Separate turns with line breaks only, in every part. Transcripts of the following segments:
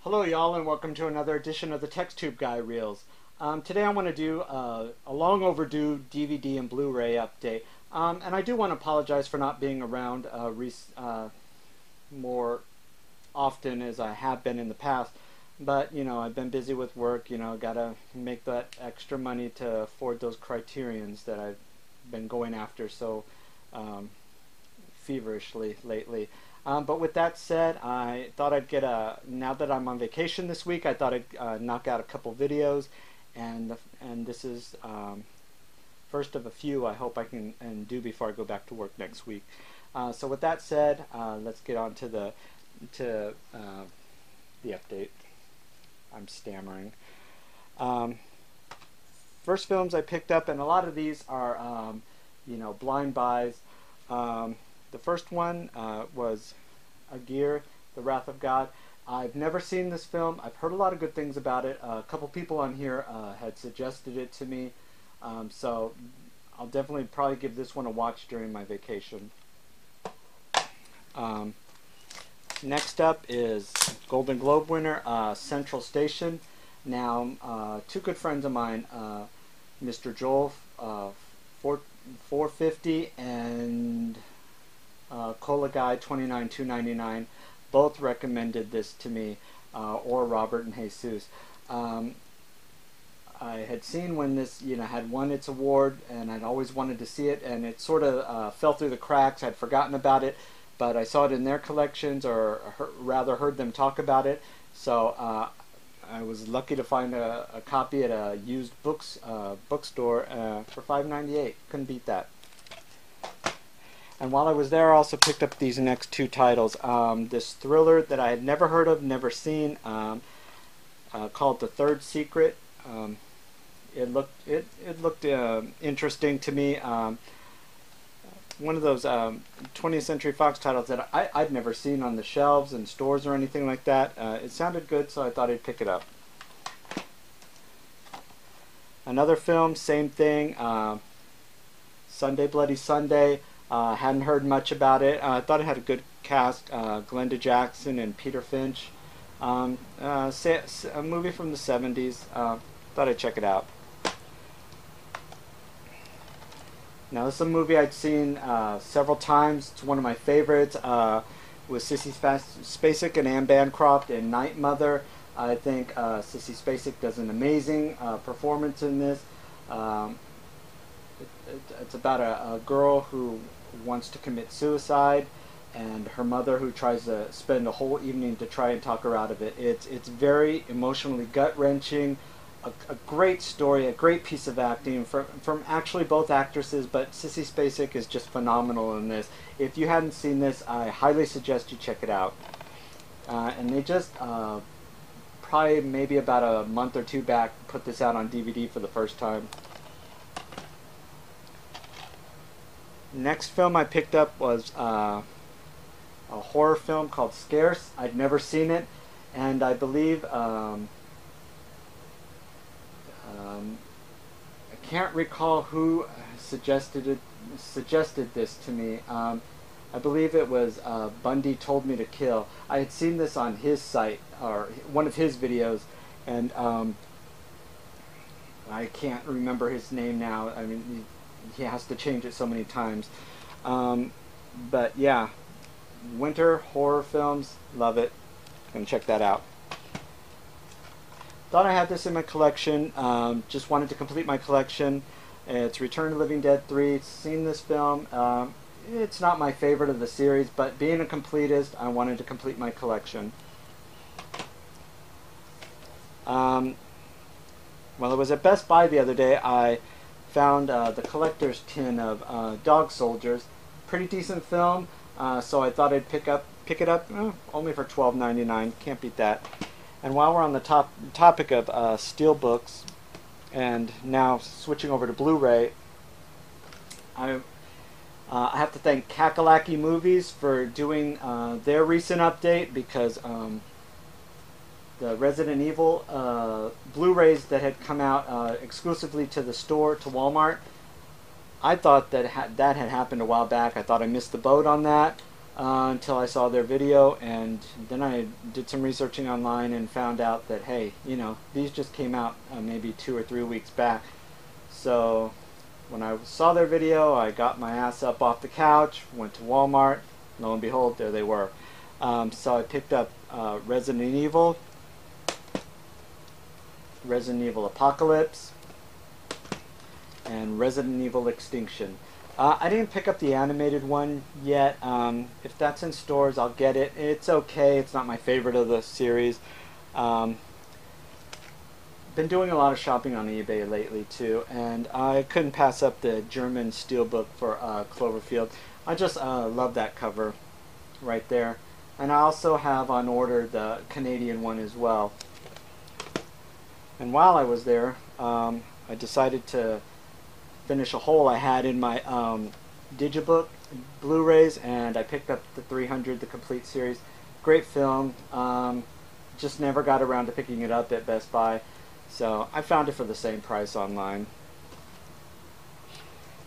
Hello y'all and welcome to another edition of the TextTube Guy Reels. Today I want to do a long overdue DVD and Blu-ray update. And I do want to apologize for not being around more often as I have been in the past. But, you know, I've been busy with work, gotta make that extra money to afford those criterions that I've been going after so feverishly lately. But with that said, I thought I'd now that I'm on vacation this week, I thought I'd knock out a couple videos, and this is first of a few I hope I can do before I go back to work next week. So with that said, let's get on to the update. I'm stammering. First films I picked up, and a lot of these are blind buys. The first one was Agir, The Wrath of God. I've never seen this film. I've heard a lot of good things about it. A couple people on here had suggested it to me. So I'll definitely probably give this one a watch during my vacation. Next up is Golden Globe winner, Central Station. Now, two good friends of mine, Mr. Joel 450 and Cola Guy 29299, both recommended this to me, or Robert and Jesus. I had seen when this had won its award, and I'd always wanted to see it, and it sort of fell through the cracks. I'd forgotten about it, but I saw it in their collections, or rather heard them talk about it. So I was lucky to find a copy at a used bookstore for $5.98. Couldn't beat that. And while I was there, I also picked up these next two titles. This thriller that I had never heard of, never seen, called The Third Secret. It looked interesting to me. One of those 20th Century Fox titles that I'd never seen on the shelves in stores or anything like that. It sounded good, so I thought I'd pick it up. Another film, same thing, Sunday Bloody Sunday. Hadn't heard much about it. I thought it had a good cast, Glenda Jackson and Peter Finch. A movie from the 70s. Thought I'd check it out. Now this is a movie I'd seen several times. It's one of my favorites. With Sissy Spacek and Anne Bancroft in Night Mother. I think Sissy Spacek does an amazing performance in this. It's about a girl who wants to commit suicide, and her mother who tries to spend a whole evening to try and talk her out of it. It's very emotionally gut-wrenching, a great story, a great piece of acting from actually both actresses, but Sissy Spacek is just phenomenal in this. If you hadn't seen this, I highly suggest you check it out. And they just probably maybe about a month or two back put this out on DVD for the first time. Next film I picked up was a horror film called Scarce. I'd never seen it, and I believe I can't recall who suggested this to me. I believe it was Bundy Told Me to Kill. I had seen this on his site, or one of his videos, and I can't remember his name now. I mean, he has to change it so many times. But yeah, winter horror films, love it. Gonna check that out. Thought I had this in my collection. Just wanted to complete my collection. It's Return to Living Dead 3. Seen this film. It's not my favorite of the series, but being a completist, I wanted to complete my collection. Well, I was at Best Buy the other day. I found the collector's tin of Dog Soldiers. Pretty decent film, so I thought I'd pick it up only for $12.99. Can't beat that. And while we're on the topic of steel books, and now switching over to Blu-ray, I have to thank Kakalaki Movies for doing their recent update, because the Resident Evil Blu-rays that had come out exclusively to the store, to Walmart, I thought that had happened a while back. I thought I missed the boat on that. until I saw their video, and then I did some researching online and found out that, hey, you know, these just came out maybe 2 or 3 weeks back. So when I saw their video, I got my ass up off the couch, went to Walmart, lo and behold, there they were. So I picked up Resident Evil Apocalypse, and Resident Evil Extinction. I didn't pick up the animated one yet. If that's in stores, I'll get it. It's okay. It's not my favorite of the series. Been doing a lot of shopping on eBay lately too, and I couldn't pass up the German steelbook for Cloverfield. I just love that cover right there. And I also have on order the Canadian one as well. And while I was there, I decided to finish a hole I had in my Digibook Blu-rays, and I picked up the 300, the complete series. Great film. Just never got around to picking it up at Best Buy, so I found it for the same price online.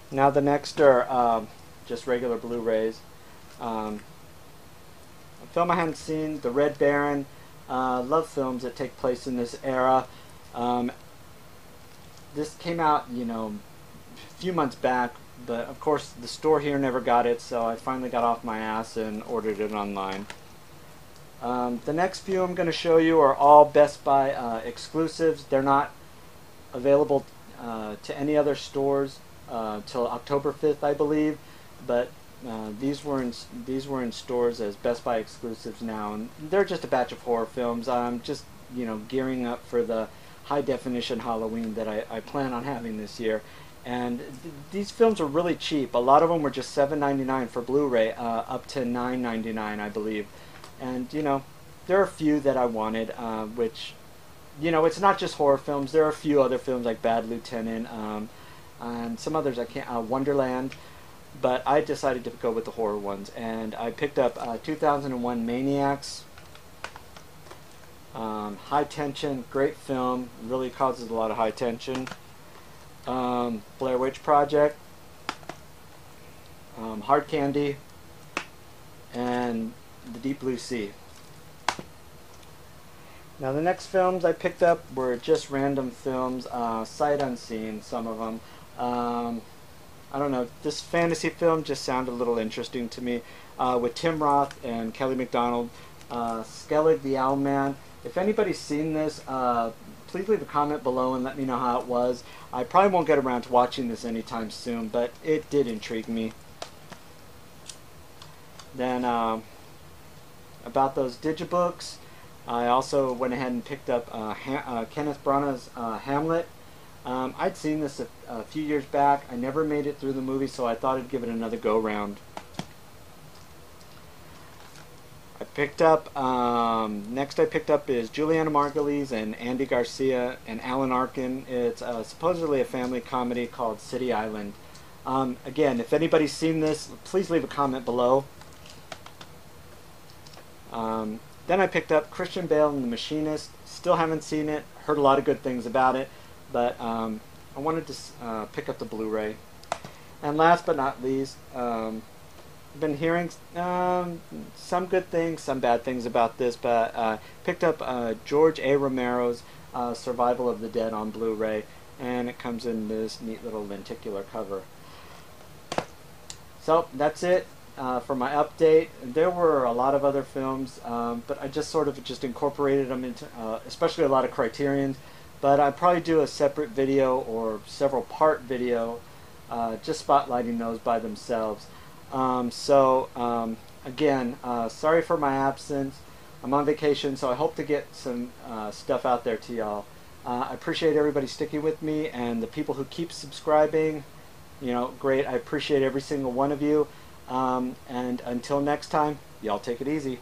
Now the next are just regular Blu-rays. A film I hadn't seen, The Red Baron. Love films that take place in this era. This came out, you know, a few months back, but of course the store here never got it, so I finally got off my ass and ordered it online. The next few I'm going to show you are all Best Buy exclusives. They're not available to any other stores till October 5th, I believe, but these were in stores as Best Buy exclusives now, and they're just a batch of horror films. I'm just, you know, gearing up for the high definition Halloween that I plan on having this year. And these films are really cheap. A lot of them were just $7.99 for Blu-ray, up to $9.99, I believe. And, you know, there are a few that I wanted, which, you know, it's not just horror films. There are a few other films like Bad Lieutenant, and some others I can't, Wonderland. But I decided to go with the horror ones. And I picked up 2001 Maniacs. High Tension, great film, really causes a lot of high tension. Blair Witch Project, Hard Candy, and The Deep Blue Sea. Now the next films I picked up were just random films, sight unseen, some of them. I don't know, this fantasy film just sounded a little interesting to me, with Tim Roth and Kelly MacDonald. Skellig the Owlman. If anybody's seen this, please leave a comment below and let me know how it was. I probably won't get around to watching this anytime soon, but it did intrigue me. Then, about those digibooks, I also went ahead and picked up Kenneth Branagh's Hamlet. I'd seen this a few years back. I never made it through the movie, so I thought I'd give it another go-round. I picked up, next I picked up is Juliana Margulies and Andy Garcia and Alan Arkin. It's supposedly a family comedy called City Island. Again, if anybody's seen this, please leave a comment below. Then I picked up Christian Bale and The Machinist. Still haven't seen it, heard a lot of good things about it, but I wanted to pick up the Blu-ray. And last but not least, been hearing some good things, some bad things about this, but picked up George A. Romero's Survival of the Dead on Blu-ray, and it comes in this neat little lenticular cover. So that's it for my update. There were a lot of other films, but I just sort of just incorporated them into, especially a lot of Criterions, but I'd probably do a separate video or several part video just spotlighting those by themselves. Again, sorry for my absence. I'm on vacation, so I hope to get some stuff out there to y'all. I appreciate everybody sticking with me, and the people who keep subscribing, you know, great. I appreciate every single one of you. And until next time, y'all take it easy.